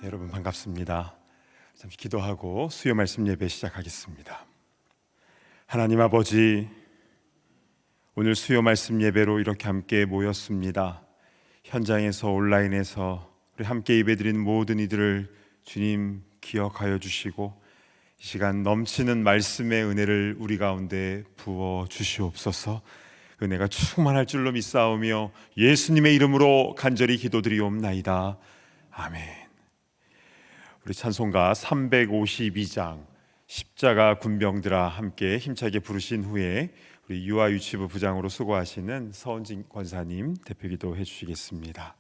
여러분 반갑습니다. 잠시 기도하고 수요 말씀 예배 시작하겠습니다. 하나님 아버지, 오늘 수요 말씀 예배로 이렇게 함께 모였습니다. 현장에서 온라인에서 우리 함께 예배드리는 모든 이들을 주님 기억하여 주시고 이 시간 넘치는 말씀의 은혜를 우리 가운데 부어 주시옵소서. 은혜가 충만할 줄로 믿사오며 예수님의 이름으로 간절히 기도드리옵나이다. 아멘. 우리 찬송가 352장 십자가 군병들아 함께 힘차게 부르신 후에 우리 유아유치부 부장으로 수고하시는 서은진 권사님 대표기도 해주시겠습니다.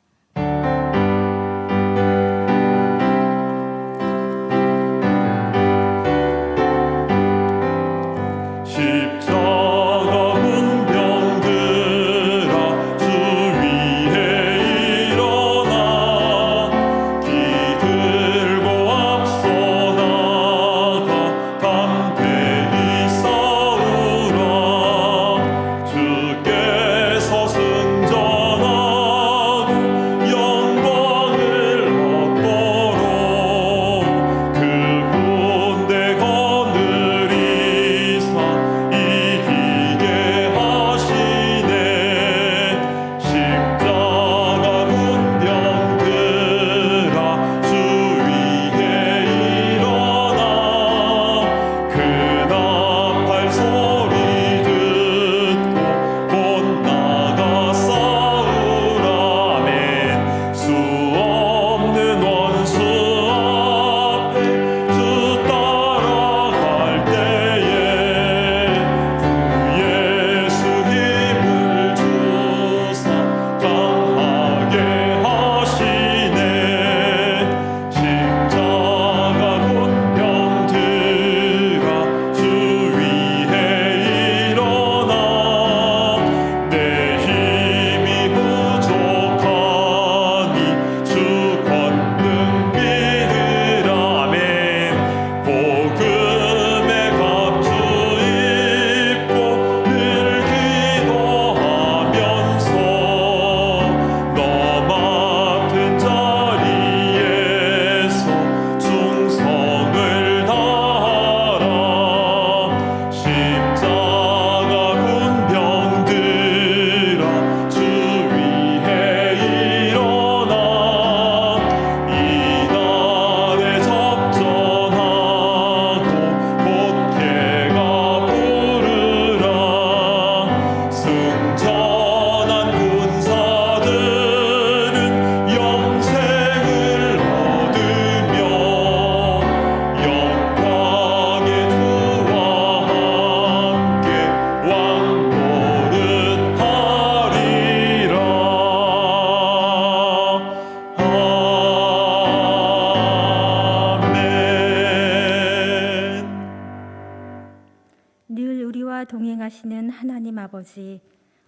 동행하시는 하나님 아버지,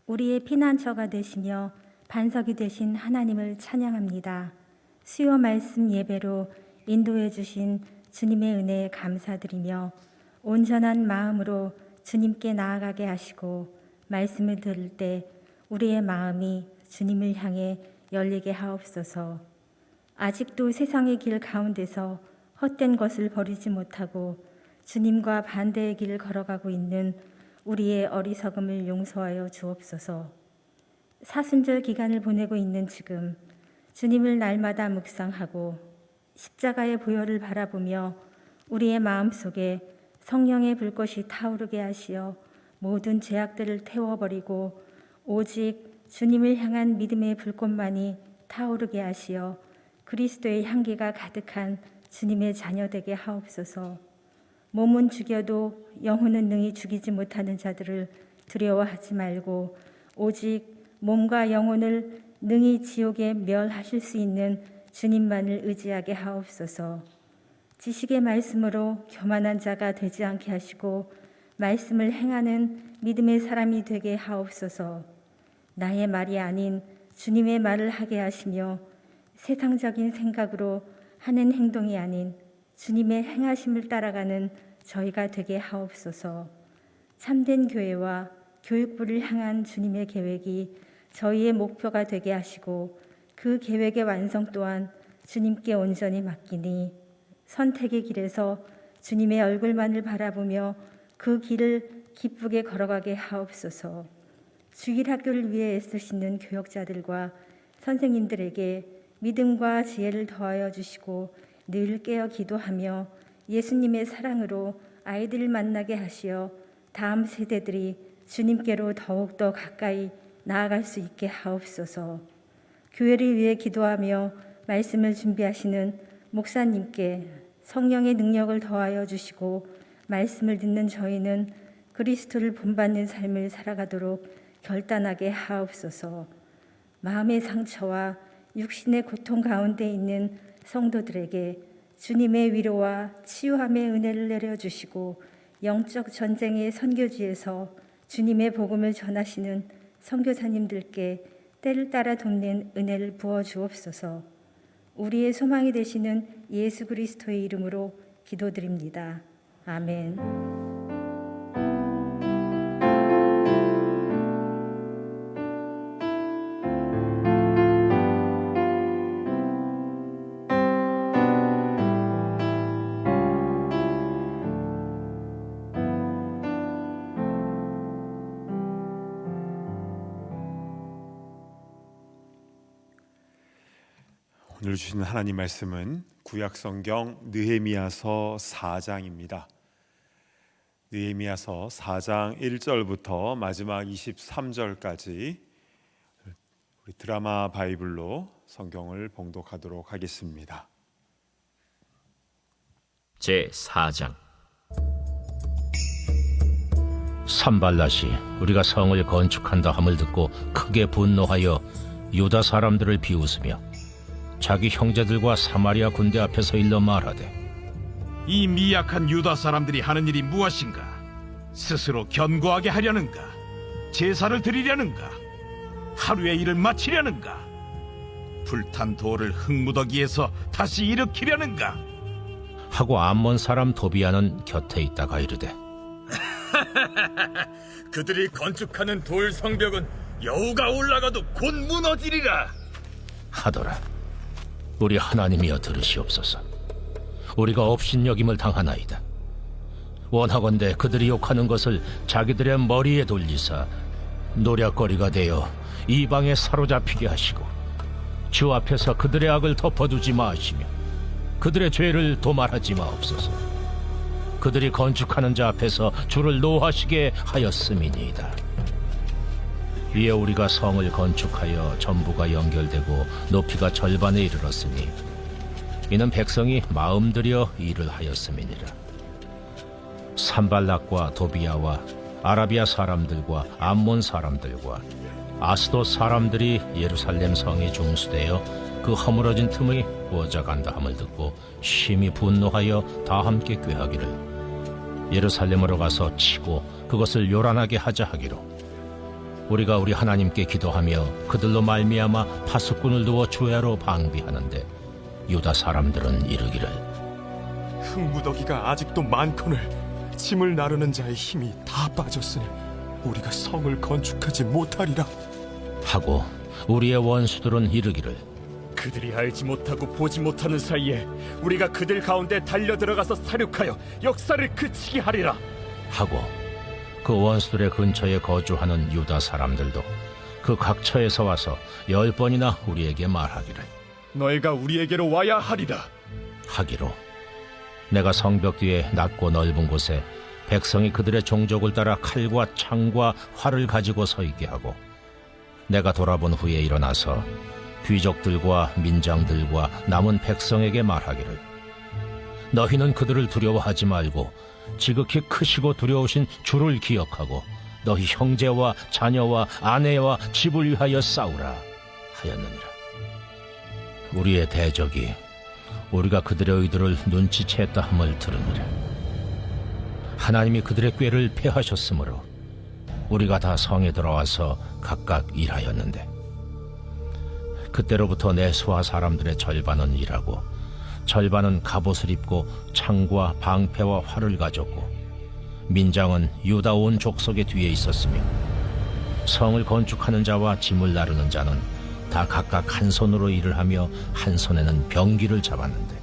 우리의 피난처가 되시며 반석이 되신 하나님을 찬양합니다. 수요 말씀 예배로 인도해 주신 주님의 은혜에 감사드리며 온전한 마음으로 주님께 나아가게 하시고 말씀을 들을 때 우리의 마음이 주님을 향해 열리게 하옵소서. 아직도 세상의 길 가운데서 헛된 것을 버리지 못하고 주님과 반대의 길을 걸어가고 있는 우리의 어리석음을 용서하여 주옵소서. 사순절 기간을 보내고 있는 지금 주님을 날마다 묵상하고 십자가의 보혈을 바라보며 우리의 마음속에 성령의 불꽃이 타오르게 하시어 모든 죄악들을 태워버리고 오직 주님을 향한 믿음의 불꽃만이 타오르게 하시어 그리스도의 향기가 가득한 주님의 자녀 되게 하옵소서. 몸은 죽여도 영혼은 능히 죽이지 못하는 자들을 두려워하지 말고 오직 몸과 영혼을 능히 지옥에 멸하실 수 있는 주님만을 의지하게 하옵소서. 지식의 말씀으로 교만한 자가 되지 않게 하시고 말씀을 행하는 믿음의 사람이 되게 하옵소서. 나의 말이 아닌 주님의 말을 하게 하시며 세상적인 생각으로 하는 행동이 아닌 주님의 행하심을 따라가는 저희가 되게 하옵소서. 참된 교회와 교육부를 향한 주님의 계획이 저희의 목표가 되게 하시고 그 계획의 완성 또한 주님께 온전히 맡기니 선택의 길에서 주님의 얼굴만을 바라보며 그 길을 기쁘게 걸어가게 하옵소서. 주일 학교를 위해 애쓰시는 교역자들과 선생님들에게 믿음과 지혜를 더하여 주시고 늘 깨어 기도하며 예수님의 사랑으로 아이들을 만나게 하시어 다음 세대들이 주님께로 더욱더 가까이 나아갈 수 있게 하옵소서. 교회를 위해 기도하며 말씀을 준비하시는 목사님께 성령의 능력을 더하여 주시고 말씀을 듣는 저희는 그리스도를 본받는 삶을 살아가도록 결단하게 하옵소서. 마음의 상처와 육신의 고통 가운데 있는 성도들에게 주님의 위로와 치유함의 은혜를 내려주시고 영적 전쟁의 선교지에서 주님의 복음을 전하시는 선교사님들께 때를 따라 돕는 은혜를 부어 주옵소서. 우리의 소망이 되시는 예수 그리스도의 이름으로 기도드립니다. 아멘. 오늘 주시는 하나님 말씀은 구약 성경 느헤미야서 4장입니다. 느헤미야서 4장 1절부터 마지막 23절까지 우리 드라마 바이블로 성경을 봉독하도록 하겠습니다. 제 4장. 산발랏이 우리가 성을 건축한다 함을 듣고 크게 분노하여 유다 사람들을 비웃으며 자기 형제들과 사마리아 군대 앞에서 일러 말하되, 이 미약한 유다 사람들이 하는 일이 무엇인가? 스스로 견고하게 하려는가? 제사를 드리려는가? 하루의 일을 마치려는가? 불탄 돌을 흙무더기에서 다시 일으키려는가? 하고 암몬 사람 도비아는 곁에 있다가 이르되, 그들이 건축하는 돌 성벽은 여우가 올라가도 곧 무너지리라. 하더라. 우리 하나님이여 들으시옵소서. 우리가 업신여김을 당하나이다. 원하건대 그들이 욕하는 것을 자기들의 머리에 돌리사 노략거리가 되어 이방에 사로잡히게 하시고 주 앞에서 그들의 악을 덮어두지 마시며 그들의 죄를 도말하지 마옵소서. 그들이 건축하는 자 앞에서 주를 노하시게 하였음이니이다. 이에 우리가 성을 건축하여 전부가 연결되고 높이가 절반에 이르렀으니 이는 백성이 마음 들여 일을 하였음이니라. 산발락과 도비아와 아라비아 사람들과 암몬 사람들과 아스돗 사람들이 예루살렘 성이 중수되어 그 허물어진 틈의 구어져간다 함을 듣고 심히 분노하여 다 함께 꾀하기를 예루살렘으로 가서 치고 그것을 요란하게 하자 하기로 우리가 우리 하나님께 기도하며 그들로 말미암아 파수꾼을 두어 주야로 방비하는데 유다 사람들은 이르기를, 흙무더기가 아직도 많거늘 짐을 나르는 자의 힘이 다 빠졌으니 우리가 성을 건축하지 못하리라 하고 우리의 원수들은 이르기를, 그들이 알지 못하고 보지 못하는 사이에 우리가 그들 가운데 달려 들어가서 사륙하여 역사를 그치게 하리라 하고 그 원수들의 근처에 거주하는 유다 사람들도 그 각처에서 와서 10번이나 우리에게 말하기를, 너희가 우리에게로 와야 하리라 하기로 내가 성벽 뒤에 낮고 넓은 곳에 백성이 그들의 종족을 따라 칼과 창과 활을 가지고 서 있게 하고 내가 돌아본 후에 일어나서 귀족들과 민장들과 남은 백성에게 말하기를, 너희는 그들을 두려워하지 말고 지극히 크시고 두려우신 주를 기억하고 너희 형제와 자녀와 아내와 집을 위하여 싸우라 하였느니라. 우리의 대적이 우리가 그들의 의도를 눈치챘다 함을 들으니라. 하나님이 그들의 꾀를 패하셨으므로 우리가 다 성에 들어와서 각각 일하였는데 그때로부터 내 수하 사람들의 절반은 일하고 절반은 갑옷을 입고 창과 방패와 활을 가졌고 민장은 유다 온 족속의 뒤에 있었으며 성을 건축하는 자와 짐을 나르는 자는 다 각각 한 손으로 일을 하며 한 손에는 병기를 잡았는데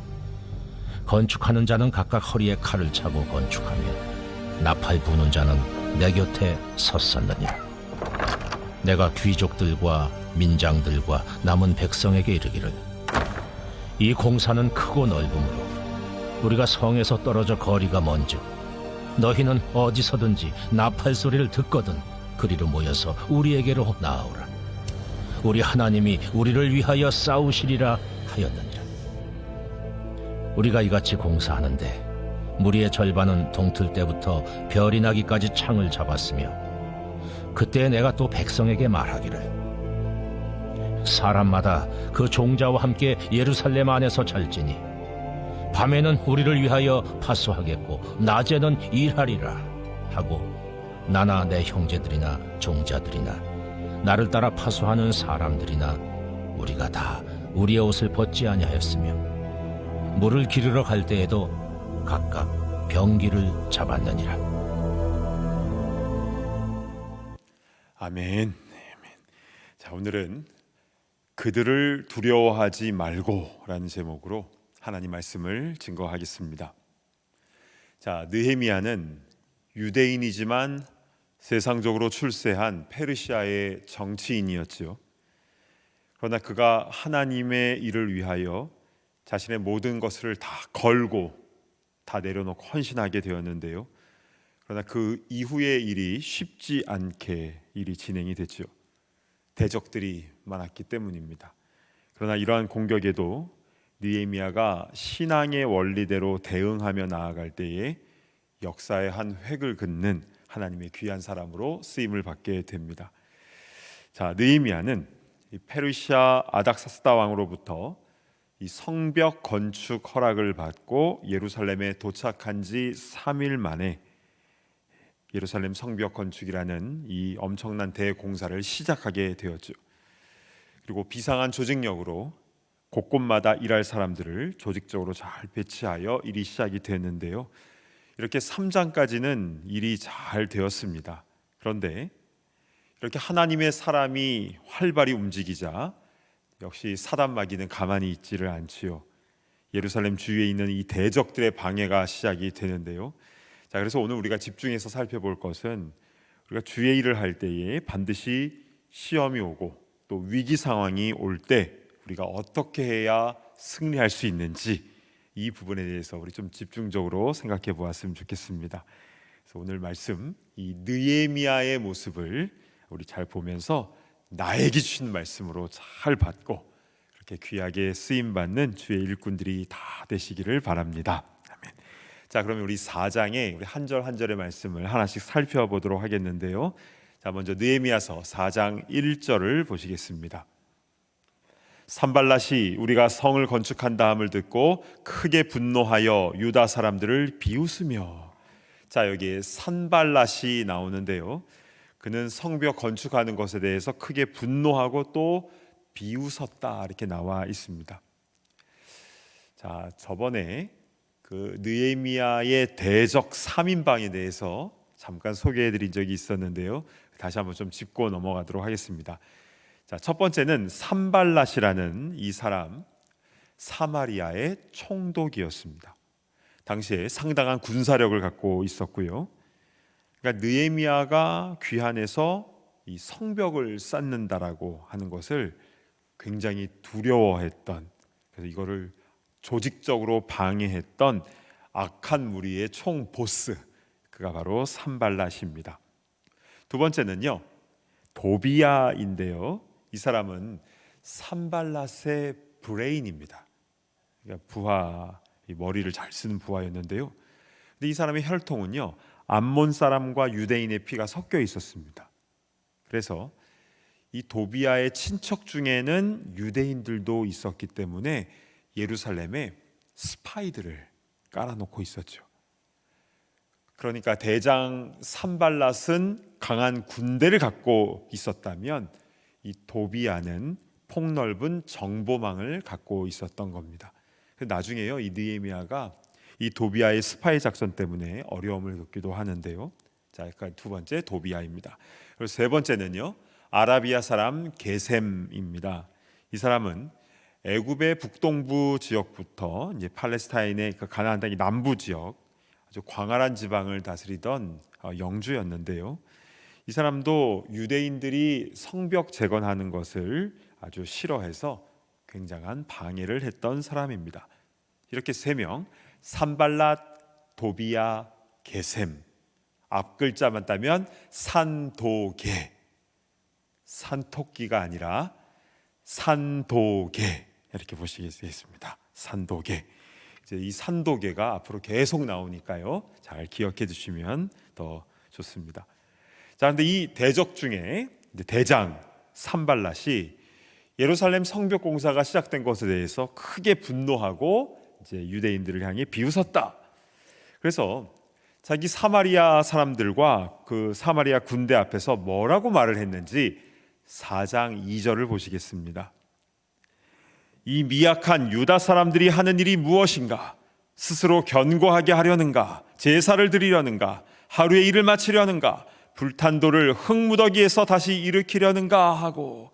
건축하는 자는 각각 허리에 칼을 차고 건축하며 나팔 부는 자는 내 곁에 섰었느니라. 내가 귀족들과 민장들과 남은 백성에게 이르기를 이 공사는 크고 넓으므로 우리가 성에서 떨어져 거리가 먼즉 너희는 어디서든지 나팔 소리를 듣거든 그리로 모여서 우리에게로 나아오라. 우리 하나님이 우리를 위하여 싸우시리라 하였느니라. 우리가 이같이 공사하는데 무리의 절반은 동틀 때부터 별이 나기까지 창을 잡았으며 그때 내가 또 백성에게 말하기를 사람마다 그 종자와 함께 예루살렘 안에서 잘지니 밤에는 우리를 위하여 파수하겠고 낮에는 일하리라 하고 나나 내 형제들이나 종자들이나 나를 따라 파수하는 사람들이나 우리가 다 우리의 옷을 벗지 아니하였으며 물을 기르러 갈 때에도 각각 병기를 잡았느니라. 아멘. 자, 오늘은 그들을 두려워하지 말고라는 제목으로 하나님 말씀을 증거하겠습니다. 자, 느헤미야는 유대인이지만 세상적으로 출세한 페르시아의 정치인이었지요. 그러나 그가 하나님의 일을 위하여 자신의 모든 것을 다 걸고 다 내려놓고 헌신하게 되었는데요. 그러나 그 이후의 일이 쉽지 않게 일이 진행이 됐죠. 대적들이 많았기 때문입니다. 그러나 이러한 공격에도 느헤미야가 신앙의 원리대로 대응하며 나아갈 때에 역사의 한 획을 긋는 하나님의 귀한 사람으로 쓰임을 받게 됩니다. 자, 느헤미야는 이 페르시아 아닥사스다 왕으로부터 이 성벽 건축 허락을 받고 예루살렘에 도착한 지 3일 만에 예루살렘 성벽 건축이라는 이 엄청난 대공사를 시작하게 되었죠. 그리고 비상한 조직력으로 곳곳마다 일할 사람들을 조직적으로 잘 배치하여 일이 시작이 됐는데요. 이렇게 3장까지는 일이 잘 되었습니다. 그런데 이렇게 하나님의 사람이 활발히 움직이자 역시 사단 마귀는 가만히 있지를 않지요. 예루살렘 주위에 있는 이 대적들의 방해가 시작이 되는데요. 자, 그래서 오늘 우리가 집중해서 살펴볼 것은 우리가 주의 일을 할 때에 반드시 시험이 오고 또 위기 상황이 올 때 우리가 어떻게 해야 승리할 수 있는지 이 부분에 대해서 우리 좀 집중적으로 생각해 보았으면 좋겠습니다. 그래서 오늘 말씀 이 느헤미야의 모습을 우리 잘 보면서 나에게 주신 말씀으로 잘 받고 그렇게 귀하게 쓰임 받는 주의 일꾼들이 다 되시기를 바랍니다. 아멘. 자, 그러면 우리 4장의 우리 한 절 한 절의 말씀을 하나씩 살펴보도록 하겠는데요. 자, 먼저 느헤미야서 4장 1절을 보시겠습니다. 산발랏이 우리가 성을 건축한다 함을 듣고 크게 분노하여 유다 사람들을 비웃으며. 자, 여기에 산발랏이 나오는데요. 그는 성벽 건축하는 것에 대해서 크게 분노하고 또 비웃었다 이렇게 나와 있습니다. 자, 저번에 그 느헤미야의 대적 3인방에 대해서 잠깐 소개해드린 적이 있었는데요. 다시 한번 좀 짚고 넘어가도록 하겠습니다. 자, 첫 번째는 산발랏이라는 이 사람, 사마리아의 총독이었습니다. 당시에 상당한 군사력을 갖고 있었고요. 그러니까 느헤미야가 귀환해서 이 성벽을 쌓는다라고 하는 것을 굉장히 두려워했던, 그래서 이거를 조직적으로 방해했던 악한 무리의 총 보스, 그가 바로 산발랏입니다. 두 번째는요, 도비야인데요. 이 사람은 산발랏의 브레인입니다. 그러니까 부하, 이 머리를 잘 쓰는 부하였는데요. 근데 이 사람의 혈통은요, 암몬 사람과 유대인의 피가 섞여 있었습니다. 그래서 이 도비야의 친척 중에는 유대인들도 있었기 때문에 예루살렘에 스파이들을 깔아놓고 있었죠. 그러니까 대장 산발랏은 강한 군대를 갖고 있었다면 이 도비야는 폭넓은 정보망을 갖고 있었던 겁니다. 나중에요, 이 느헤미야가 이 도비야의 스파이 작전 때문에 어려움을 겪기도 하는데요. 자, 그러니까 두 번째 도비야입니다. 그리고 세 번째는요, 아라비아 사람 게셈입니다. 이 사람은 애굽의 북동부 지역부터 이제 팔레스타인의 그 가나안 땅의 남부 지역, 아주 광활한 지방을 다스리던 영주였는데요. 이 사람도 유대인들이 성벽 재건하는 것을 아주 싫어해서 굉장한 방해를 했던 사람입니다. 이렇게 세 명, 산발랏, 도비야, 게셈. 앞 글자만 따면 산도게, 산토끼가 아니라 산도게, 이렇게 보시겠습니다. 산도게. 이제 이 산도게가 앞으로 계속 나오니까요, 잘 기억해 두시면 더 좋습니다. 자, 그런데 이 대적 중에 대장 산발랏이 예루살렘 성벽 공사가 시작된 것에 대해서 크게 분노하고 이제 유대인들을 향해 비웃었다. 그래서 자기 사마리아 사람들과 그 사마리아 군대 앞에서 뭐라고 말을 했는지 4장 2절을 보시겠습니다. 이 미약한 유다 사람들이 하는 일이 무엇인가? 스스로 견고하게 하려는가? 제사를 드리려는가? 하루의 일을 마치려는가? 불탄 돌을 흙무더기에서 다시 일으키려는가 하고,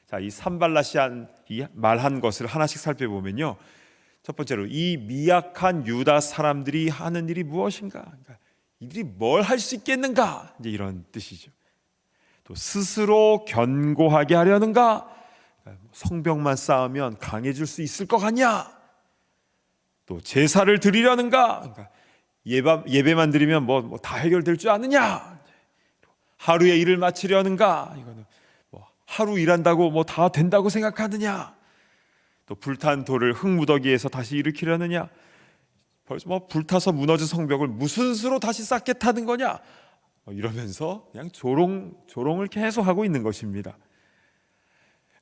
자, 이 산발랏이 말한 것을 하나씩 살펴보면요, 첫 번째로 이 미약한 유다 사람들이 하는 일이 무엇인가? 그러니까 이들이 뭘 할 수 있겠는가? 이제 이런 뜻이죠. 또 스스로 견고하게 하려는가? 성벽만 쌓으면 강해질 수 있을 것 같냐? 또 제사를 드리려는가? 그러니까 예배만 드리면 뭐 다 해결될 줄 아느냐? 하루의 일을 마치려는가? 이거는 뭐 하루 일한다고 뭐 다 된다고 생각하느냐? 또 불탄 돌을 흙무더기에서 다시 일으키려느냐? 벌써 뭐 불타서 무너진 성벽을 무슨 수로 다시 쌓겠다는 거냐? 이러면서 그냥 조롱을 계속 하고 있는 것입니다.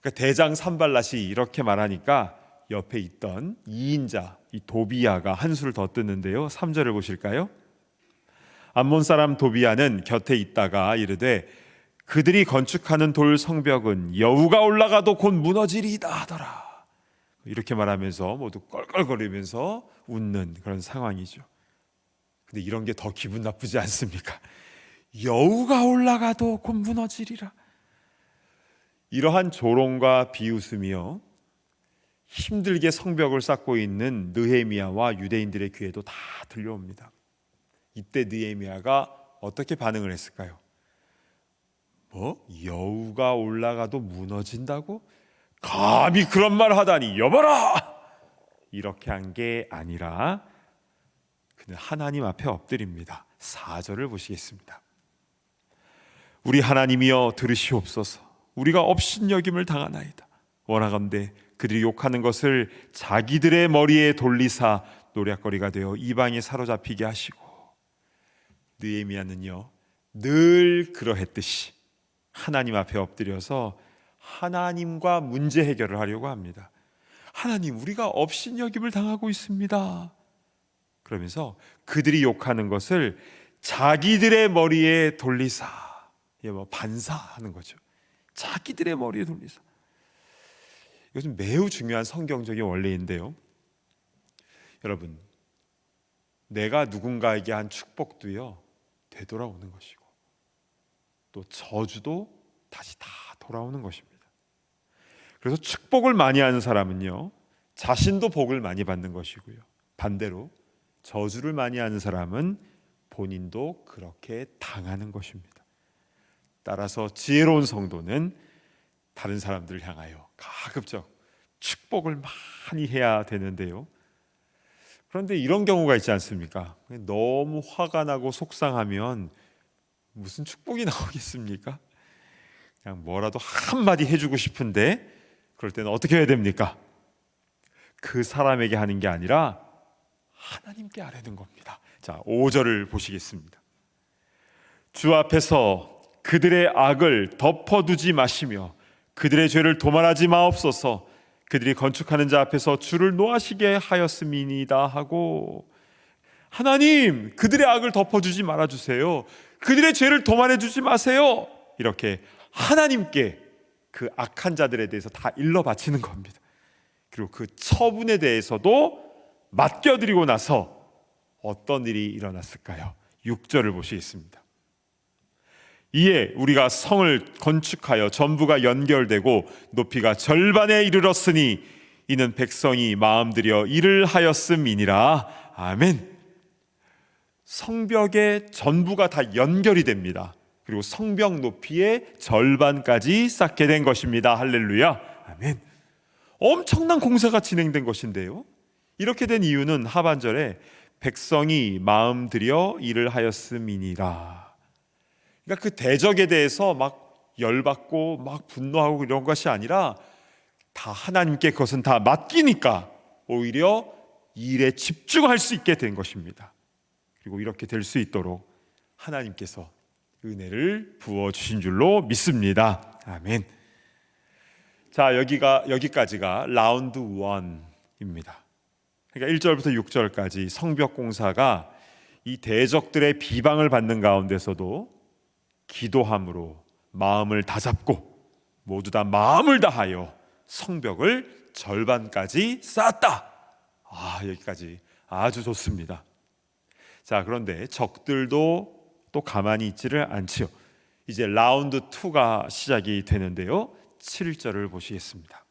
그러니까 대장 산발랏이 이렇게 말하니까 옆에 있던 2인자 이 도비야가 한수를 더 뜨는데요. 3절을 보실까요? 암몬 사람 도비야는 곁에 있다가 이르되 그들이 건축하는 돌 성벽은 여우가 올라가도 곧 무너지리이다 하더라. 이렇게 말하면서 모두 껄껄거리면서 웃는 그런 상황이죠. 근데 이런 게 더 기분 나쁘지 않습니까? 여우가 올라가도 곧 무너지리라. 이러한 조롱과 비웃음이요, 힘들게 성벽을 쌓고 있는 느헤미야와 유대인들의 귀에도 다 들려옵니다. 이때 느헤미야가 어떻게 반응을 했을까요? 뭐? 여우가 올라가도 무너진다고? 감히 그런 말 하다니, 여봐라! 이렇게 한 게 아니라 그는 하나님 앞에 엎드립니다. 4절을 보시겠습니다. 우리 하나님이여 들으시옵소서. 우리가 업신여김을 당하나이다. 원하건대 그들이 욕하는 것을 자기들의 머리에 돌리사 노략거리가 되어 이방에 사로잡히게 하시고. 느헤미야는요, 늘 그러했듯이 하나님 앞에 엎드려서 하나님과 문제 해결을 하려고 합니다. 하나님, 우리가 업신여김을 당하고 있습니다. 그러면서 그들이 욕하는 것을 자기들의 머리에 돌리사, 뭐 반사하는 거죠. 자기들의 머리에 돌리사. 이것은 매우 중요한 성경적인 원리인데요, 여러분, 내가 누군가에게 한 축복도요 되돌아오는 것이고, 또 저주도 다시 다 돌아오는 것입니다. 그래서 축복을 많이 하는 사람은요, 자신도 복을 많이 받는 것이고요, 반대로 저주를 많이 하는 사람은 본인도 그렇게 당하는 것입니다. 따라서 지혜로운 성도는 다른 사람들을 향하여 가급적 축복을 많이 해야 되는데요, 그런데 이런 경우가 있지 않습니까? 너무 화가 나고 속상하면 무슨 축복이 나오겠습니까? 그냥 뭐라도 한마디 해주고 싶은데 그럴 때는 어떻게 해야 됩니까? 그 사람에게 하는 게 아니라 하나님께 하라는 겁니다. 자, 5절을 보시겠습니다. 주 앞에서 그들의 악을 덮어두지 마시며 그들의 죄를 도말하지 마옵소서. 그들이 건축하는 자 앞에서 주를 노하시게 하였음이니이다 하고, 하나님, 그들의 악을 덮어주지 말아주세요. 그들의 죄를 도말해주지 마세요. 이렇게 하나님께 그 악한 자들에 대해서 다 일러 바치는 겁니다. 그리고 그 처분에 대해서도 맡겨드리고 나서 어떤 일이 일어났을까요? 6절을 보시겠습니다. 이에 우리가 성을 건축하여 전부가 연결되고 높이가 절반에 이르렀으니 이는 백성이 마음 들여 일을 하였음이니라. 아멘. 성벽의 전부가 다 연결이 됩니다. 그리고 성벽 높이의 절반까지 쌓게 된 것입니다. 할렐루야. 아멘. 엄청난 공사가 진행된 것인데요, 이렇게 된 이유는 하반절에 백성이 마음 들여 일을 하였음이니라. 그러니까 그 대적에 대해서 막 열받고 막 분노하고 이런 것이 아니라 다 하나님께 그것은 다 맡기니까 오히려 일에 집중할 수 있게 된 것입니다. 그리고 이렇게 될 수 있도록 하나님께서 은혜를 부어주신 줄로 믿습니다. 아멘. 자, 여기까지가 라운드 1입니다. 그러니까 1절부터 6절까지 성벽 공사가 이 대적들의 비방을 받는 가운데서도 기도함으로 마음을 다잡고 모두 다 마음을 다하여 성벽을 절반까지 쌓았다. 여기까지 아주 좋습니다. 자, 그런데 적들도 또 가만히 있지를 않지요. 이제 라운드 2가 시작이 되는데요, 7절을 보시겠습니다.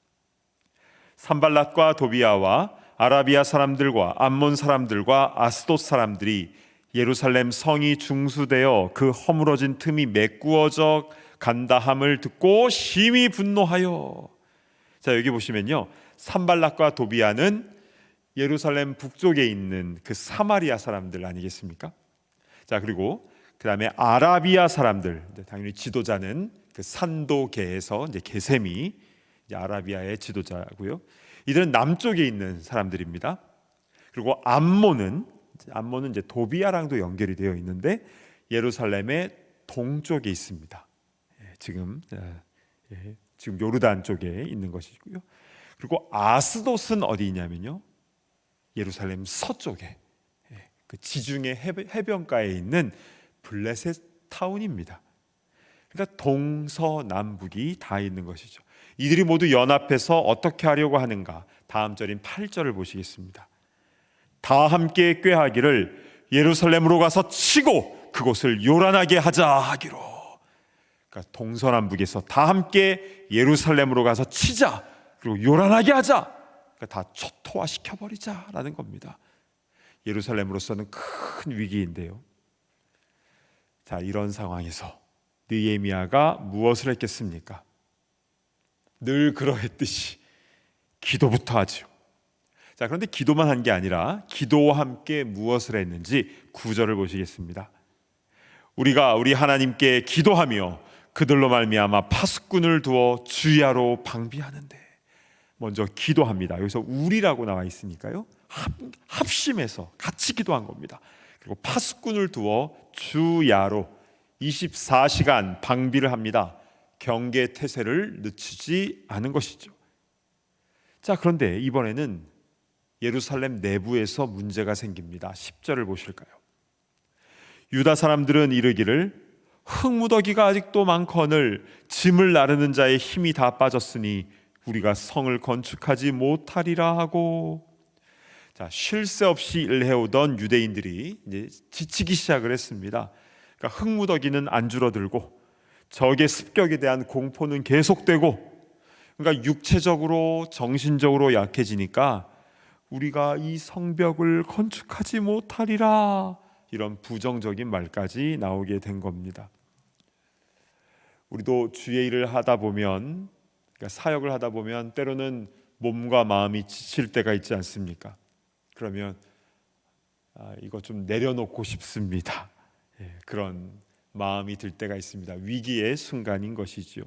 산발랏과 도비아와 아라비아 사람들과 암몬 사람들과 아스돗 사람들이 예루살렘 성이 중수되어 그 허물어진 틈이 메꾸어져 간다함을 듣고 심히 분노하여. 자, 여기 보시면요, 산발랏과 도비아는 예루살렘 북쪽에 있는 그 사마리아 사람들 아니겠습니까? 자, 그리고 그 다음에 아라비아 사람들, 당연히 지도자는 그 산도계에서 이제 게셈이 이제 아라비아의 지도자고요. 이들은 남쪽에 있는 사람들입니다. 그리고 암몬은 이제 도비아랑도 연결이 되어 있는데 예루살렘의 동쪽에 있습니다. 지금 요르단 쪽에 있는 것이고요. 그리고 아스돗은 어디 있냐면요, 예루살렘 서쪽에 그 지중해 해변가에 있는 블레셋 타운입니다. 그러니까 동서남북이 다 있는 것이죠. 이들이 모두 연합해서 어떻게 하려고 하는가? 다음 절인 8절을 보시겠습니다. 다 함께 꾀하기를 예루살렘으로 가서 치고 그곳을 요란하게 하자 하기로. 그러니까 동서남북에서 다 함께 예루살렘으로 가서 치자, 그리고 요란하게 하자. 그러니까 다 초토화시켜버리자라는 겁니다. 예루살렘으로서는 큰 위기인데요. 자, 이런 상황에서 느헤미야가 무엇을 했겠습니까? 늘 그러했듯이 기도부터 하죠. 자, 그런데 기도만 한 게 아니라 기도와 함께 무엇을 했는지 9절을 보시겠습니다. 우리가 우리 하나님께 기도하며 그들로 말미암아 파수꾼을 두어 주야로 방비하는데. 먼저 기도합니다. 여기서 우리라고 나와 있으니까요, 합심해서 같이 기도한 겁니다. 그리고 파수꾼을 두어 주야로 24시간 방비를 합니다. 경계 태세를 늦추지 않은 것이죠. 자, 그런데 이번에는 예루살렘 내부에서 문제가 생깁니다. 10절을 보실까요? 유다 사람들은 이르기를 흙무더기가 아직도 많거늘 짐을 나르는 자의 힘이 다 빠졌으니 우리가 성을 건축하지 못하리라 하고. 자, 쉴 새 없이 일해오던 유대인들이 이제 지치기 시작을 했습니다. 그러니까 흙무더기는 안 줄어들고 적의 습격에 대한 공포는 계속되고, 그러니까 육체적으로 정신적으로 약해지니까 우리가 이 성벽을 건축하지 못하리라, 이런 부정적인 말까지 나오게 된 겁니다. 우리도 주의 일을 하다 보면, 그러니까 사역을 하다 보면 때로는 몸과 마음이 지칠 때가 있지 않습니까? 그러면 이거 좀 내려놓고 싶습니다. 그런 마음이 들 때가 있습니다. 위기의 순간인 것이죠.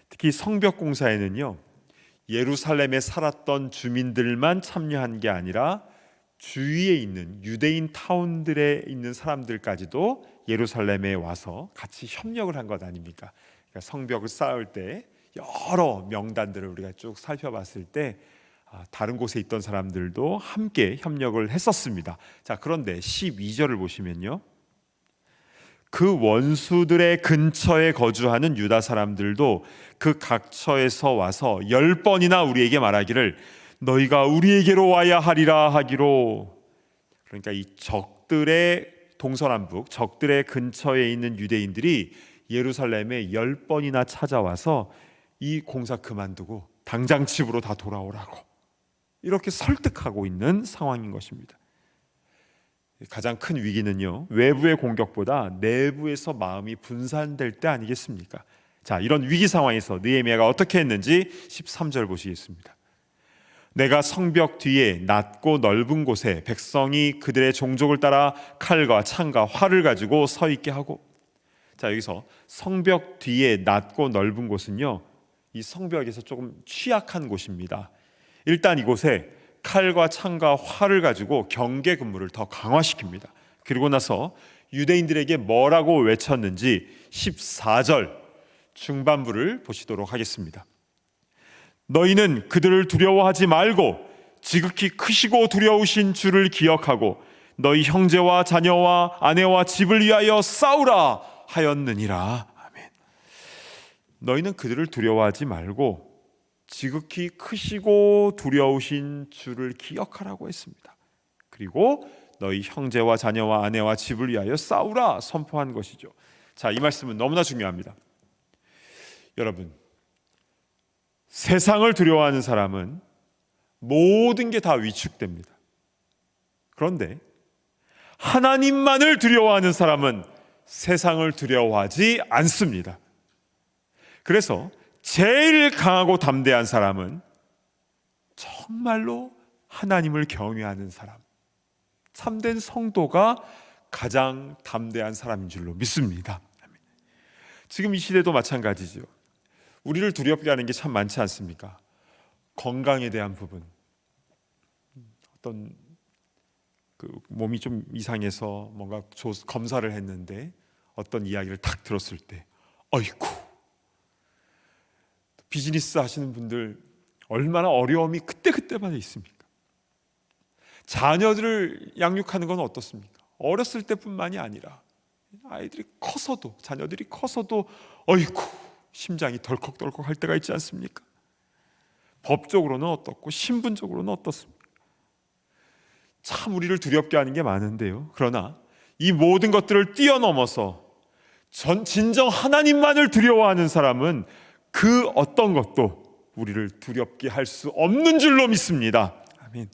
특히 성벽 공사에는요, 예루살렘에 살았던 주민들만 참여한 게 아니라 주위에 있는 유대인 타운들에 있는 사람들까지도 예루살렘에 와서 같이 협력을 한 것 아닙니까? 그러니까 성벽을 쌓을 때 여러 명단들을 우리가 쭉 살펴봤을 때 다른 곳에 있던 사람들도 함께 협력을 했었습니다. 자, 그런데 12절을 보시면요, 그 원수들의 근처에 거주하는 유다 사람들도 그 각처에서 와서 10번이나 우리에게 말하기를 너희가 우리에게로 와야 하리라 하기로. 그러니까 이 적들의 동서남북 적들의 근처에 있는 유대인들이 예루살렘에 10번이나 찾아와서 이 공사 그만두고 당장 집으로 다 돌아오라고 이렇게 설득하고 있는 상황인 것입니다. 가장 큰 위기는요, 외부의 공격보다 내부에서 마음이 분산될 때 아니겠습니까? 자, 이런 위기 상황에서 느헤미야가 어떻게 했는지 13절 보시겠습니다. 내가 성벽 뒤에 낮고 넓은 곳에 백성이 그들의 종족을 따라 칼과 창과 활을 가지고 서 있게 하고. 자, 여기서 성벽 뒤에 낮고 넓은 곳은요, 이 성벽에서 조금 취약한 곳입니다. 일단 이곳에 칼과 창과 활을 가지고 경계 근무를 더 강화시킵니다. 그리고 나서 유대인들에게 뭐라고 외쳤는지 14절 중반부를 보시도록 하겠습니다. 너희는 그들을 두려워하지 말고 지극히 크시고 두려우신 주를 기억하고 너희 형제와 자녀와 아내와 집을 위하여 싸우라 하였느니라. 아멘. 너희는 그들을 두려워하지 말고 지극히 크시고 두려우신 주를 기억하라고 했습니다. 그리고 너희 형제와 자녀와 아내와 집을 위하여 싸우라 선포한 것이죠. 자, 이 말씀은 너무나 중요합니다. 여러분, 세상을 두려워하는 사람은 모든 게 다 위축됩니다. 그런데 하나님만을 두려워하는 사람은 세상을 두려워하지 않습니다. 그래서 제일 강하고 담대한 사람은 정말로 하나님을 경외하는 사람, 참된 성도가 가장 담대한 사람인 줄로 믿습니다. 지금 이 시대도 마찬가지죠. 우리를 두렵게 하는 게 참 많지 않습니까? 건강에 대한 부분, 어떤 몸이 좀 이상해서 뭔가 검사를 했는데 어떤 이야기를 탁 들었을 때 어이쿠, 비즈니스 하시는 분들 얼마나 어려움이 그때그때마다 있습니까? 자녀들을 양육하는 건 어떻습니까? 어렸을 때뿐만이 아니라 아이들이 커서도, 자녀들이 커서도 어이쿠, 심장이 덜컥덜컥 할 때가 있지 않습니까? 법적으로는 어떻고 신분적으로는 어떻습니까? 참 우리를 두렵게 하는 게 많은데요, 그러나 이 모든 것들을 뛰어넘어서 진정 하나님만을 두려워하는 사람은 그 어떤 것도 우리를 두렵게 할 수 없는 줄로 믿습니다. 아멘.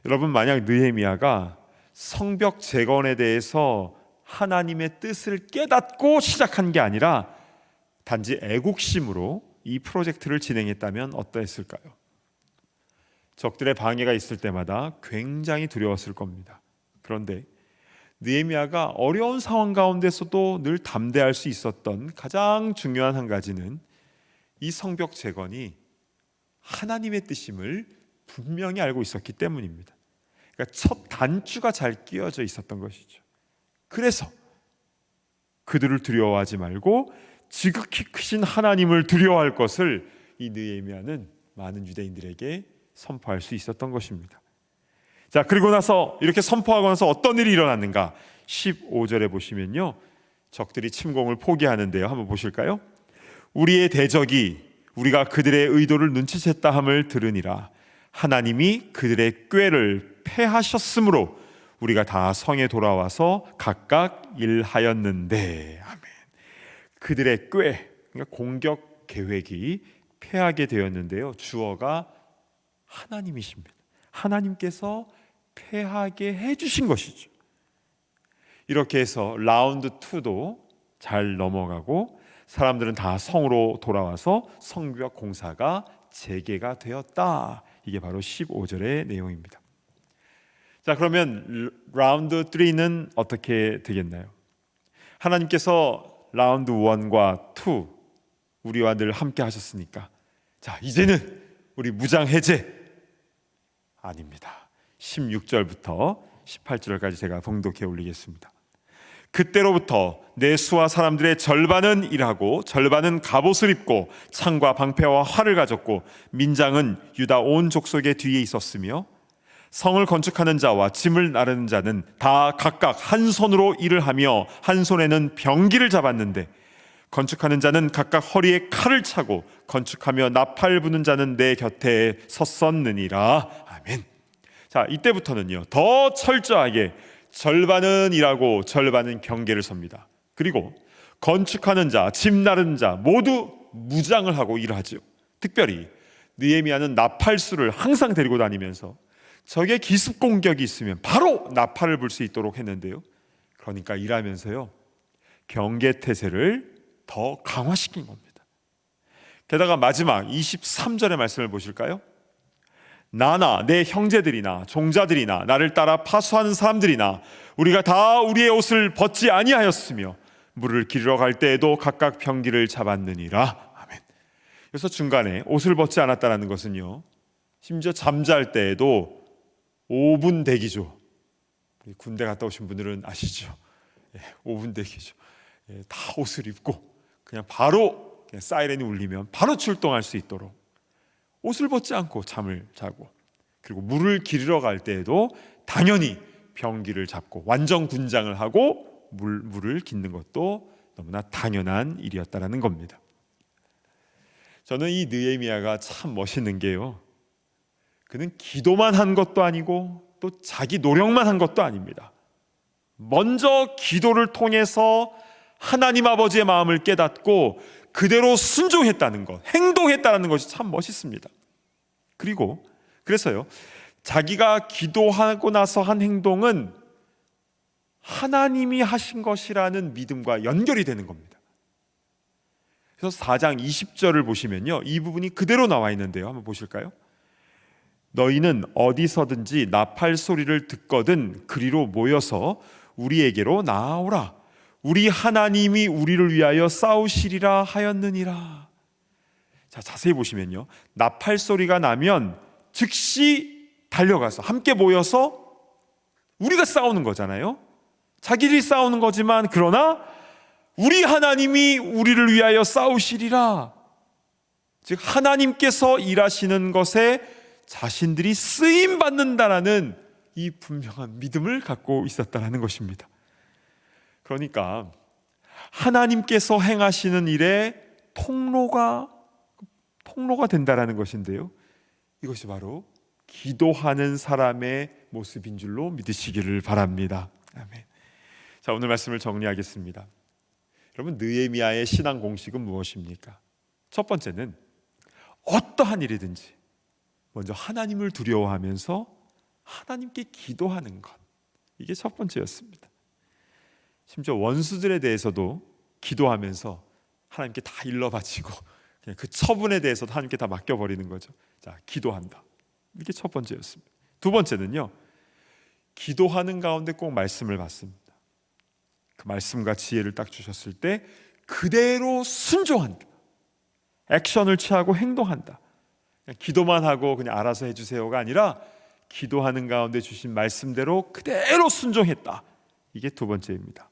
여러분, 만약 느헤미야가 성벽 재건에 대해서 하나님의 뜻을 깨닫고 시작한 게 아니라 단지 애국심으로 이 프로젝트를 진행했다면 어떠했을까요? 적들의 방해가 있을 때마다 굉장히 두려웠을 겁니다. 그런데 느헤미야가 어려운 상황 가운데서도 늘 담대할 수 있었던 가장 중요한 한 가지는 이 성벽 재건이 하나님의 뜻임을 분명히 알고 있었기 때문입니다. 그러니까 첫 단추가 잘 끼워져 있었던 것이죠. 그래서 그들을 두려워하지 말고 지극히 크신 하나님을 두려워할 것을 이 느헤미야는 많은 유대인들에게 선포할 수 있었던 것입니다. 자, 그리고 나서 이렇게 선포하고 나서 어떤 일이 일어났는가? 15절에 보시면요, 적들이 침공을 포기하는데요, 한번 보실까요? 우리의 대적이 우리가 그들의 의도를 눈치챘다 함을 들으니라. 하나님이 그들의 꾀를 패하셨으므로 우리가 다 성에 돌아와서 각각 일하였는데. 아멘. 그들의 꾀, 그러니까 공격 계획이 패하게 되었는데요, 주어가 하나님이십니다. 하나님께서 패하게 해주신 것이죠. 이렇게 해서 라운드 2도 잘 넘어가고 사람들은 다 성으로 돌아와서 성벽 공사가 재개가 되었다. 이게 바로 15절의 내용입니다. 자, 그러면 라운드 3는 어떻게 되겠나요? 하나님께서 라운드 1과 2 우리와 늘 함께 하셨으니까 자, 이제는 우리 무장 해제 아닙니다. 16절부터 18절까지 제가 봉독해 올리겠습니다. 그때로부터 내 수하 사람들의 절반은 일하고 절반은 갑옷을 입고 창과 방패와 활을 가졌고 민장은 유다 온 족속의 뒤에 있었으며 성을 건축하는 자와 짐을 나르는 자는 다 각각 한 손으로 일을 하며 한 손에는 병기를 잡았는데 건축하는 자는 각각 허리에 칼을 차고 건축하며 나팔 부는 자는 내 곁에 섰었느니라. 아멘. 자, 이때부터는요, 더 철저하게 절반은 일하고 절반은 경계를 섭니다. 그리고 건축하는 자, 집 나르는 자 모두 무장을 하고 일하죠. 특별히 느헤미야는 나팔수를 항상 데리고 다니면서 적의 기습 공격이 있으면 바로 나팔을 불 수 있도록 했는데요. 그러니까 일하면서요, 경계태세를 더 강화시킨 겁니다. 게다가 마지막 23절의 말씀을 보실까요? 나나 내 형제들이나 종자들이나 나를 따라 파수하는 사람들이나 우리가 다 우리의 옷을 벗지 아니하였으며 물을 기르러 갈 때에도 각각 병기를 잡았느니라. 아멘. 그래서 중간에 옷을 벗지 않았다는 것은요, 심지어 잠잘 때에도 5분 대기죠. 군대 갔다 오신 분들은 아시죠? 5분 대기죠. 다 옷을 입고 그냥 바로 사이렌이 울리면 바로 출동할 수 있도록 옷을 벗지 않고 잠을 자고, 그리고 물을 기르러 갈 때에도 당연히 병기를 잡고 완전 군장을 하고 물을 깃는 것도 너무나 당연한 일이었다라는 겁니다. 저는 이 느헤미야가 참 멋있는 게요, 그는 기도만 한 것도 아니고 또 자기 노력만 한 것도 아닙니다. 먼저 기도를 통해서 하나님 아버지의 마음을 깨닫고 그대로 순종했다는 것, 행동했다는 것이 참 멋있습니다. 그리고 그래서요, 자기가 기도하고 나서 한 행동은 하나님이 하신 것이라는 믿음과 연결이 되는 겁니다. 그래서 4장 20절을 보시면요, 이 부분이 그대로 나와 있는데요, 한번 보실까요? 너희는 어디서든지 나팔 소리를 듣거든 그리로 모여서 우리에게로 나아오라. 우리 하나님이 우리를 위하여 싸우시리라 하였느니라. 자, 자세히 보시면요, 나팔 소리가 나면 즉시 달려가서 함께 모여서 우리가 싸우는 거잖아요. 자기들이 싸우는 거지만 그러나 우리 하나님이 우리를 위하여 싸우시리라. 즉 하나님께서 일하시는 것에 자신들이 쓰임 받는다라는 이 분명한 믿음을 갖고 있었다라는 것입니다. 그러니까 하나님께서 행하시는 일에 통로가 된다라는 것인데요, 이것이 바로 기도하는 사람의 모습인 줄로 믿으시기를 바랍니다. 아멘. 자, 오늘 말씀을 정리하겠습니다. 여러분, 느헤미야의 신앙 공식은 무엇입니까? 첫 번째는 어떠한 일이든지 먼저 하나님을 두려워하면서 하나님께 기도하는 것, 이게 첫 번째였습니다. 심지어 원수들에 대해서도 기도하면서 하나님께 다 일러바치고 그냥 그 처분에 대해서도 하나님께 다 맡겨버리는 거죠. 자, 기도한다, 이게 첫 번째였습니다. 두 번째는요, 기도하는 가운데 꼭 말씀을 받습니다. 그 말씀과 지혜를 딱 주셨을 때 그대로 순종한다, 액션을 취하고 행동한다. 그냥 기도만 하고 그냥 알아서 해주세요가 아니라 기도하는 가운데 주신 말씀대로 그대로 순종했다, 이게 두 번째입니다.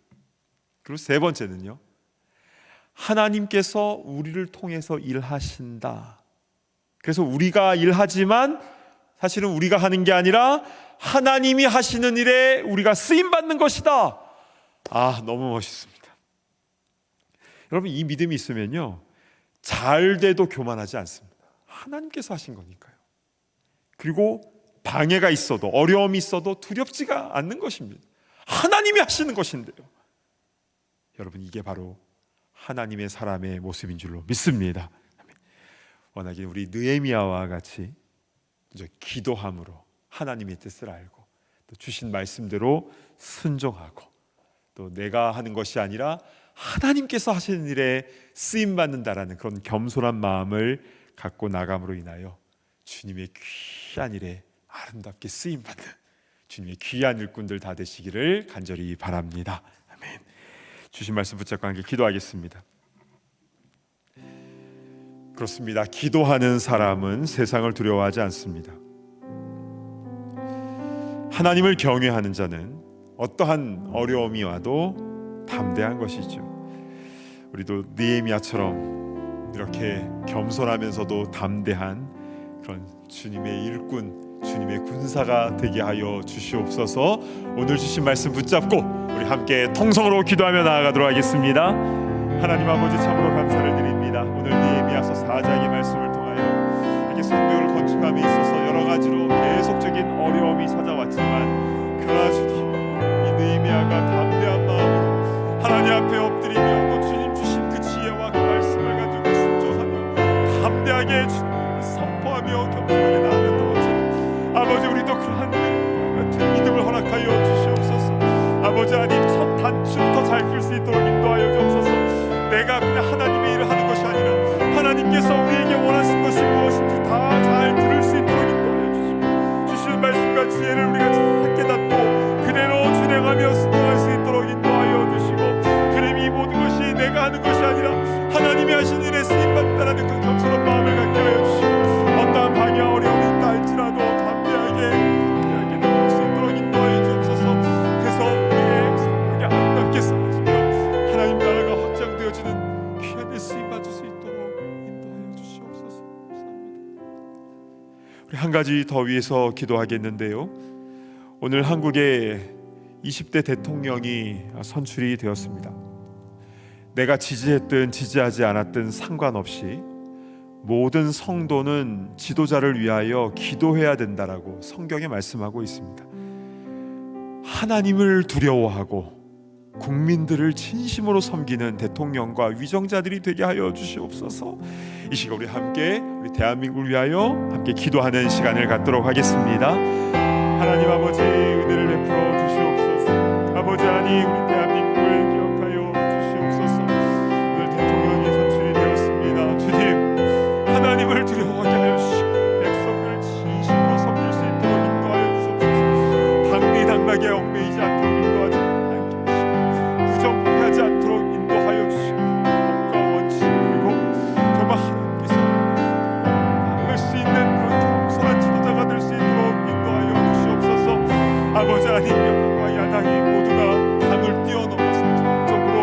그리고 세 번째는요, 하나님께서 우리를 통해서 일하신다. 그래서 우리가 일하지만 사실은 우리가 하는 게 아니라 하나님이 하시는 일에 우리가 쓰임받는 것이다. 아, 너무 멋있습니다. 여러분, 이 믿음이 있으면요, 잘 돼도 교만하지 않습니다. 하나님께서 하신 거니까요. 그리고 방해가 있어도 어려움이 있어도 두렵지가 않는 것입니다. 하나님이 하시는 것인데요. 여러분, 이게 바로 하나님의 사람의 모습인 줄로 믿습니다. 워낙에 우리 느헤미야와 같이 기도함으로 하나님의 뜻을 알고 또 주신 말씀대로 순종하고 또 내가 하는 것이 아니라 하나님께서 하시는 일에 쓰임받는다라는 그런 겸손한 마음을 갖고 나감으로 인하여 주님의 귀한 일에 아름답게 쓰임받는 주님의 귀한 일꾼들 다 되시기를 간절히 바랍니다. 아멘. 주신 말씀 붙잡고 함께 기도하겠습니다. 그렇습니다. 기도하는 사람은 세상을 두려워하지 않습니다. 하나님을 경외하는 자는 어떠한 어려움이 와도 담대한 것이죠. 우리도 느헤미야처럼 이렇게 겸손하면서도 담대한 그런 주님의 일꾼, 주님의 군사가 되게 하여 주시옵소서. 오늘 주신 말씀 붙잡고 우리 함께 통성으로 기도하며 나아가도록 하겠습니다. 하나님 아버지, 참으로 감사를 드립니다. 오늘 느헤미야서 4장의 말씀을 통하여 이렇게 성벽을 건축함에 있어서 여러 가지로 계속적인 어려움이 찾아왔지만 그러나 주님, 느헤미야가 담대한 마음으로 하나님 앞에 엎드리며 또 주님 주신 그 지혜와 그 말씀을 가지고 순종하며 담대하게 주님을 선포하며 겸손하게 나아갔던 것처럼 아버지, 우리도 그러한 같은 믿음을 허락하여 주시옵소서. 아버지 하나님, 첫 단추부터 잘 끌 수 있도록 인도하여 주옵소서. 내가 그냥 하나님의 일을 하는 것이 아니라 하나님께서 우리에게 원하신 것이 무엇인지 다 잘 들을 수 있도록 인도하여 주시고, 주시는 말씀과 지혜를 우리가 잘 깨닫고 그대로 준행하며 순종할 수 있도록 인도하여 주시고, 주님, 이 모든 것이 내가 하는 것이 아니라 하나님이 하신 일에 쓰임받다라는 그 겸손한 마음을 갖게 하여 주시고, 어떠한 방해와 어려움이 있다 할지라도 담대하게 나갈 수 있도록 인도하여 주옵소서. 그래서 우리의 생명이 아름답게 쌓아지며 하나님 나라가 확장되어지는 귀한 일 쓰임받을 수 있도록 인도하여 주시옵소서. 감사합니다. 우리 한 가지 더 위해서 기도하겠는데요, 오늘 한국의 20대 대통령이 선출이 되었습니다. 내가 지지했든 지지하지 않았든 상관없이 모든 성도는 지도자를 위하여 기도해야 된다라고 성경에 말씀하고 있습니다. 하나님을 두려워하고 국민들을 진심으로 섬기는 대통령과 위정자들이 되게 하여 주시옵소서. 이 시간 우리 함께 우리 대한민국을 위하여 함께 기도하는 시간을 갖도록 하겠습니다. 하나님 아버지, 은혜를 베풀어 주시옵소서. 아버지 하나님, 우리 대한민국을 기억하여 주시옵소서. 오늘 대통령이 선출이 되었습니다. 주님, 하나님을 두려워하게 하여 주시고 백성들을 진심으로 섬길 수 있도록 인도하여 주시옵소서. 당리당락에 얽매이지 않도록 인도하지 않게 하시고, 부정하지 않도록 인도하여 주시고, 법과 원칙 그리고 정말 하나님께서 할 수 있는 그런 겸손한 지도자가 될 수 있도록 인도하여 주시옵소서. 아버지 하나님, 여당과 야당이 모두가 당을 뛰어넘어서 적극적으로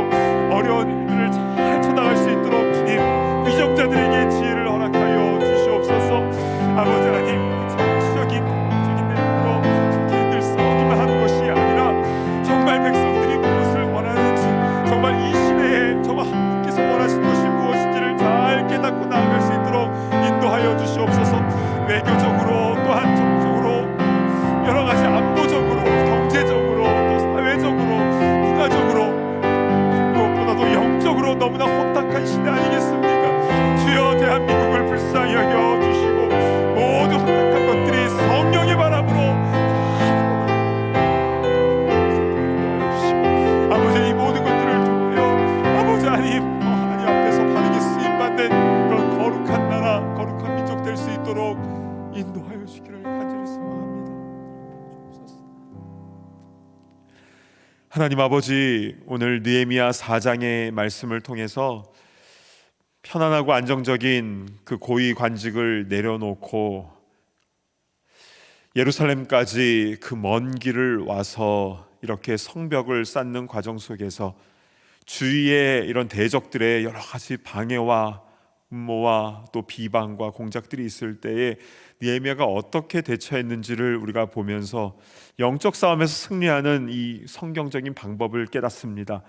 어려운 일들을 잘 쳐나갈 수 있도록 주님, 위정자들에게 지혜를 허락하여 주시옵소서. 아버지 하나님, 정치적인 공적인 내용으로 그렇게 늘 싸우기만 하는 것이 아니라 정말 백성들이 무엇을 원하는지, 정말 이 시대에 정말 하나님께서 원하시는 것이 무엇인지를 잘 깨닫고 나아갈 수 있도록 인도하여 주시옵소서. 외교적으로 또한 정적으로 여러 가지 안보적으로 경제적으로 또 사회적으로 문화적으로 무엇보다도 영적으로 너무나 혼탁한 시대 아니겠습니까? 주여, 대한민국을 불쌍히 여겨 주시고 모든 혼탁한 것들이 성령의 바람으로 주시고, 아버지, 이 모든 것들을 통하여 아버지 하나님, 하나님 앞에서 바르게 쓰임받는 그런 거룩한 나라, 거룩한 민족 될 수 있도록 인도하여 주시기를 간절히 소망합니다. 하나님 아버지, 오늘 느헤미야 4장의 말씀을 통해서 편안하고 안정적인 그 고위 관직을 내려놓고 예루살렘까지 그 먼 길을 와서 이렇게 성벽을 쌓는 과정 속에서 주위에 이런 대적들의 여러 가지 방해와 음모와 또 비방과 공작들이 있을 때에 느헤미야가 어떻게 대처했는지를 우리가 보면서 영적 싸움에서 승리하는 이 성경적인 방법을 깨닫습니다.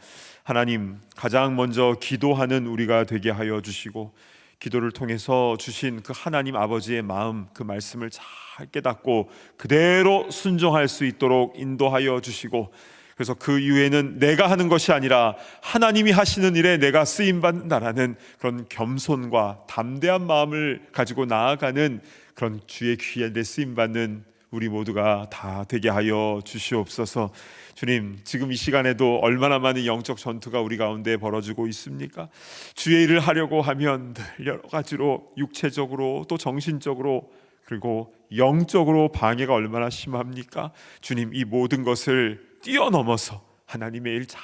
하나님, 가장 먼저 기도하는 우리가 되게 하여 주시고, 기도를 통해서 주신 그 하나님 아버지의 마음, 그 말씀을 잘 깨닫고 그대로 순종할 수 있도록 인도하여 주시고, 그래서 그 이후에는 내가 하는 것이 아니라 하나님이 하시는 일에 내가 쓰임받는다라는 그런 겸손과 담대한 마음을 가지고 나아가는 그런 주의 귀한 데 쓰임받는 우리 모두가 다 되게 하여 주시옵소서. 주님, 지금 이 시간에도 얼마나 많은 영적 전투가 우리 가운데 벌어지고 있습니까? 주의 일을 하려고 하면 늘 여러 가지로 육체적으로 또 정신적으로 그리고 영적으로 방해가 얼마나 심합니까? 주님, 이 모든 것을 뛰어넘어서 하나님의 일 잘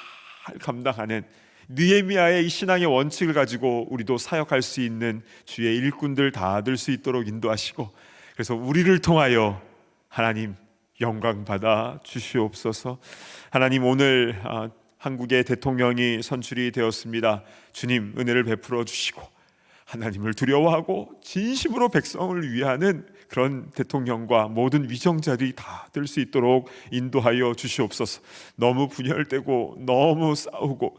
감당하는 느헤미야의 이 신앙의 원칙을 가지고 우리도 사역할 수 있는 주의 일꾼들 다 될 수 있도록 인도하시고, 그래서 우리를 통하여 하나님 영광 받아 주시옵소서. 하나님, 오늘 한국의 대통령이 선출이 되었습니다. 주님, 은혜를 베풀어 주시고 하나님을 두려워하고 진심으로 백성을 위하는 그런 대통령과 모든 위정자들이 다 될 수 있도록 인도하여 주시옵소서. 너무 분열되고 너무 싸우고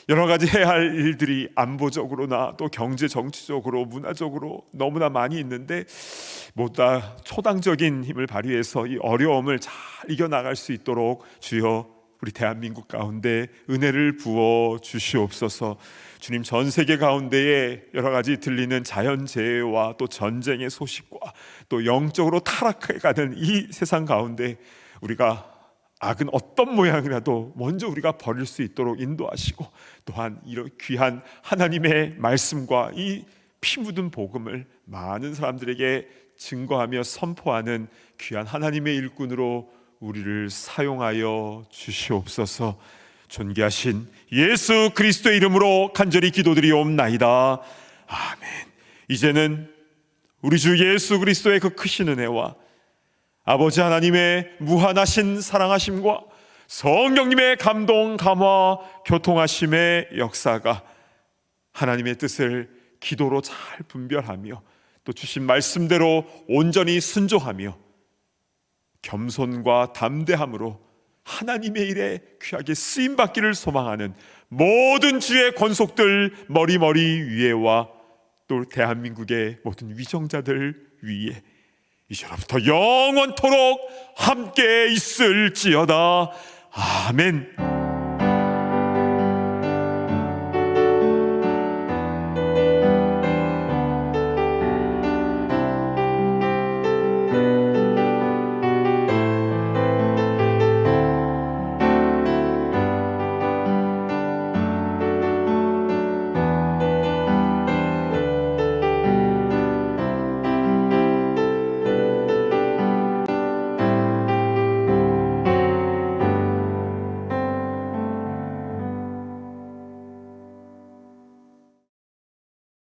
여러 가지 해야 할 일들이 안보적으로나 또 경제 정치적으로 문화적으로 너무나 많이 있는데 모두 다 초당적인 힘을 발휘해서 이 어려움을 잘 이겨나갈 수 있도록 주여 우리 대한민국 가운데 은혜를 부어 주시옵소서. 주님, 전 세계 가운데에 여러 가지 들리는 자연재해와 또 전쟁의 소식과 또 영적으로 타락해가는 이 세상 가운데 우리가 악은 어떤 모양이라도 먼저 우리가 버릴 수 있도록 인도하시고, 또한 이런 귀한 하나님의 말씀과 이 피 묻은 복음을 많은 사람들에게 증거하며 선포하는 귀한 하나님의 일꾼으로 우리를 사용하여 주시옵소서. 존귀하신 예수 그리스도의 이름으로 간절히 기도드리옵나이다. 아멘. 이제는 우리 주 예수 그리스도의 그 크신 은혜와 아버지 하나님의 무한하신 사랑하심과 성령님의 감동, 감화, 교통하심의 역사가 하나님의 뜻을 기도로 잘 분별하며 또 주신 말씀대로 온전히 순종하며 겸손과 담대함으로 하나님의 일에 귀하게 쓰임받기를 소망하는 모든 주의 권속들 머리머리 위에와 또 대한민국의 모든 위정자들 위에 이제로부터 영원토록 함께 있을지어다. 아멘.